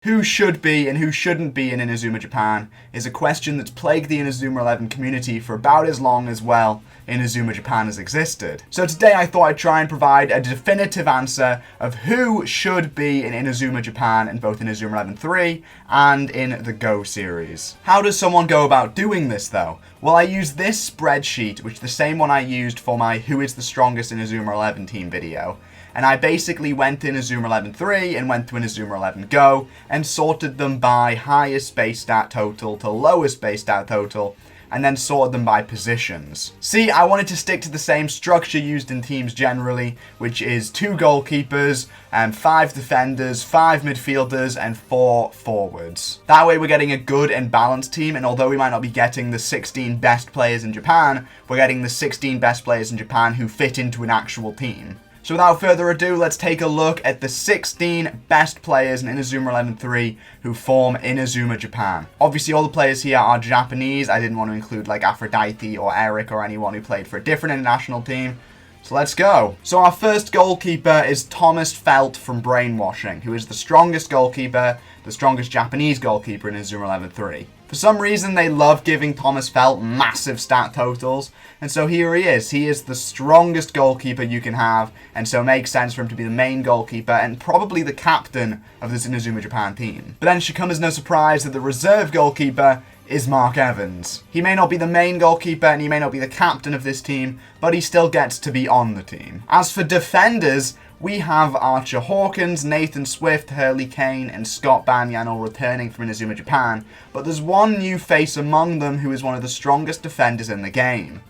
Who should be and who shouldn't be in Inazuma Japan is a question that's plagued the Inazuma 11 community for about as long as, well, Inazuma Japan has existed. So today I thought I'd try and provide a definitive answer of who should be in Inazuma Japan in both Inazuma 11 3 and in the Go series. How does someone go about doing this though? Well, I use this spreadsheet, which is the same one I used for my Who is the Strongest Inazuma 11 team video. And I basically went to Inazuma 11 3 and went to Inazuma 11 Go and sorted them by highest base stat total to lowest base stat total, and then sorted them by positions. See, I wanted to stick to the same structure used in teams generally, which is 2 goalkeepers, 5 defenders, 5 midfielders, and 4 forwards. That way we're getting a good and balanced team, and although we might not be getting the 16 best players in Japan, we're getting the 16 best players in Japan who fit into an actual team. So without further ado, let's take a look at the 16 best players in Inazuma 11 3 who form Inazuma Japan. Obviously, all the players here are Japanese. I didn't want to include like Aphrodite or Eric or anyone who played for a different international team. So let's go. So our first goalkeeper is Thomas Felt from Brainwashing, who is the strongest goalkeeper, the strongest Japanese goalkeeper in Inazuma 11 3. For some reason, they love giving Thomas Felt massive stat totals, and so here he is. He is the strongest goalkeeper you can have, and so it makes sense for him to be the main goalkeeper and probably the captain of this Inazuma Japan team. But then it should come as no surprise that the reserve goalkeeper is Mark Evans. He may not be the main goalkeeper and he may not be the captain of this team, but he still gets to be on the team. As for defenders, we have Archer Hawkins, Nathan Swift, Hurley Kane, and Scott Banyan all returning from Inazuma Japan, but there's one new face among them who is one of the strongest defenders in the game.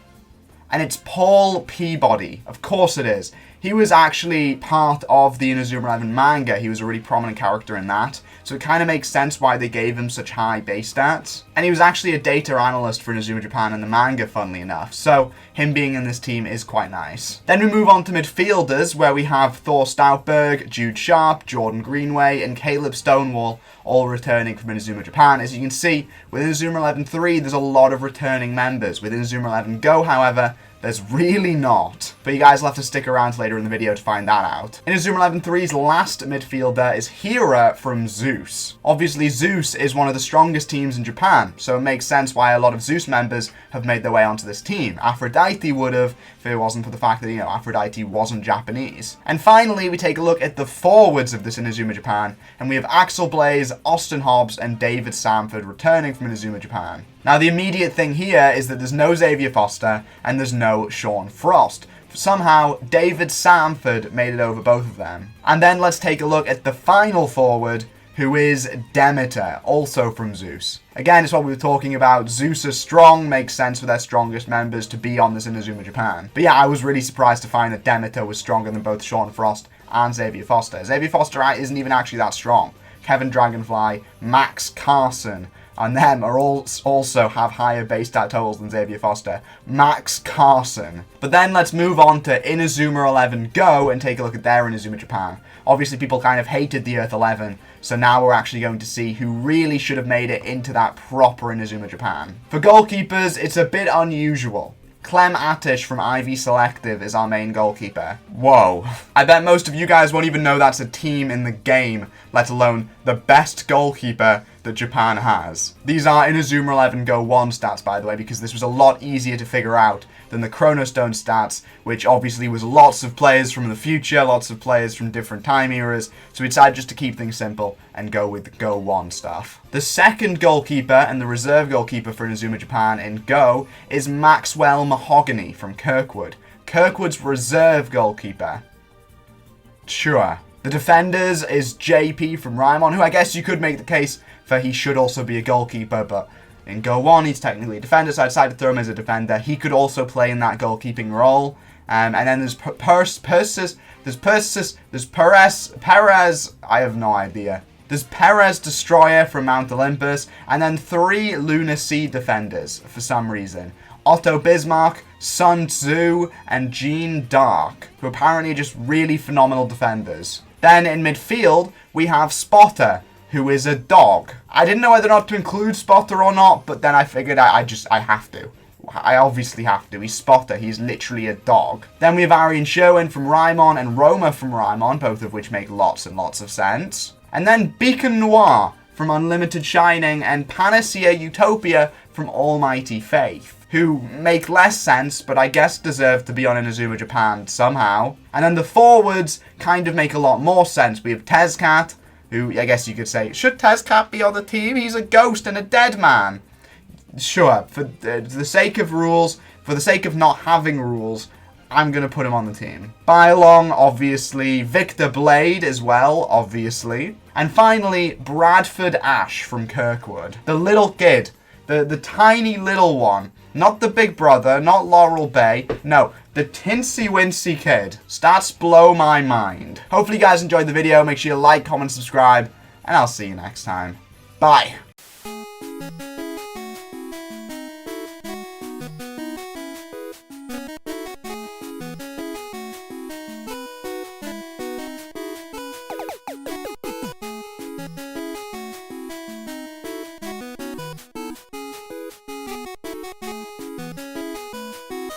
And it's Paul Peabody. Of course it is. He was actually part of the Inazuma 11 manga. He was a really prominent character in that. So it kind of makes sense why they gave him such high base stats. And he was actually a data analyst for Inazuma Japan in the manga, funnily enough. So him being in this team is quite nice. Then we move on to midfielders, where we have Thor Stoutberg, Jude Sharp, Jordan Greenway, and Caleb Stonewall, all returning from Inazuma Japan. As you can see, with Inazuma 11 3, there's a lot of returning members. With Inazuma 11 Go, however, there's really not. But you guys will have to stick around later in the video to find that out. Inazuma 11 3's last midfielder is Hera from Zeus. Obviously, Zeus is one of the strongest teams in Japan, so it makes sense why a lot of Zeus members have made their way onto this team. Aphrodite would have, if it wasn't for the fact that, Aphrodite wasn't Japanese. And finally, we take a look at the forwards of this Inazuma Japan, and we have Axel Blaze, Austin Hobbs, and David Samford returning from Inazuma Japan. Now, the immediate thing here is that there's no Xavier Foster and there's no Sean Frost. Somehow, David Samford made it over both of them. And then let's take a look at the final forward, who is Demeter, also from Zeus. Again, it's what we were talking about. Zeus is strong, makes sense for their strongest members to be on this Inazuma Japan. But yeah, I was really surprised to find that Demeter was stronger than both Sean Frost and Xavier Foster. Xavier Foster isn't even actually that strong. Kevin Dragonfly, Max Carson, and them are also have higher base stat totals than Xavier Foster. Max Carson. But then let's move on to Inazuma 11 Go and take a look at their Inazuma Japan. Obviously, people kind of hated the Earth 11, so now we're actually going to see who really should have made it into that proper Inazuma Japan. For goalkeepers, it's a bit unusual. Clem Attish from Ivy Selective is our main goalkeeper. Whoa. I bet most of you guys won't even know that's a team in the game, let alone the best goalkeeper that Japan has. These are Inazuma 11 Go 1 stats, by the way, because this was a lot easier to figure out than the Chronostone stats, which obviously was lots of players from the future, lots of players from different time eras, so we decided just to keep things simple and go with the Go 1 stuff. The second goalkeeper and the reserve goalkeeper for Inazuma Japan in Go is Maxwell Mahogany from Kirkwood. Kirkwood's reserve goalkeeper. Sure. The defenders is JP from Raimon, who I guess you could make the case for he should also be a goalkeeper, but in Go 1 he's technically a defender, so I decided to throw him as a defender. He could also play in that goalkeeping role. And then there's Perez, I have no idea. There's Perez Destroyer from Mount Olympus, and then 3 Lunar Sea defenders for some reason. Otto Bismarck, Sun Tzu, and Jean Dark, who apparently are just really phenomenal defenders. Then in midfield, we have Spotter, who is a dog. I didn't know whether or not to include Spotter or not, but then I figured I have to. I obviously have to. He's Spotter. He's literally a dog. Then we have Arian Sherwin from Raimon and Roma from Raimon, both of which make lots and lots of sense. And then Beacon Noir from Unlimited Shining, and Panacea Utopia from Almighty Faith, who make less sense, but I guess deserve to be on Inazuma Japan somehow. And then the forwards kind of make a lot more sense. We have Tezcat, who I guess you could say, should Tezcat be on the team? He's a ghost and a dead man. Sure, for the sake of rules, for the sake of not having rules, I'm going to put him on the team. Bylong, obviously. Victor Blade as well, obviously. And finally, Bradford Ash from Kirkwood. The little kid. The tiny little one. Not the big brother, not Laurel Bay. No, the tinsy-wincy kid. Stats blow my mind. Hopefully you guys enjoyed the video. Make sure you like, comment, subscribe. And I'll see you next time. Bye.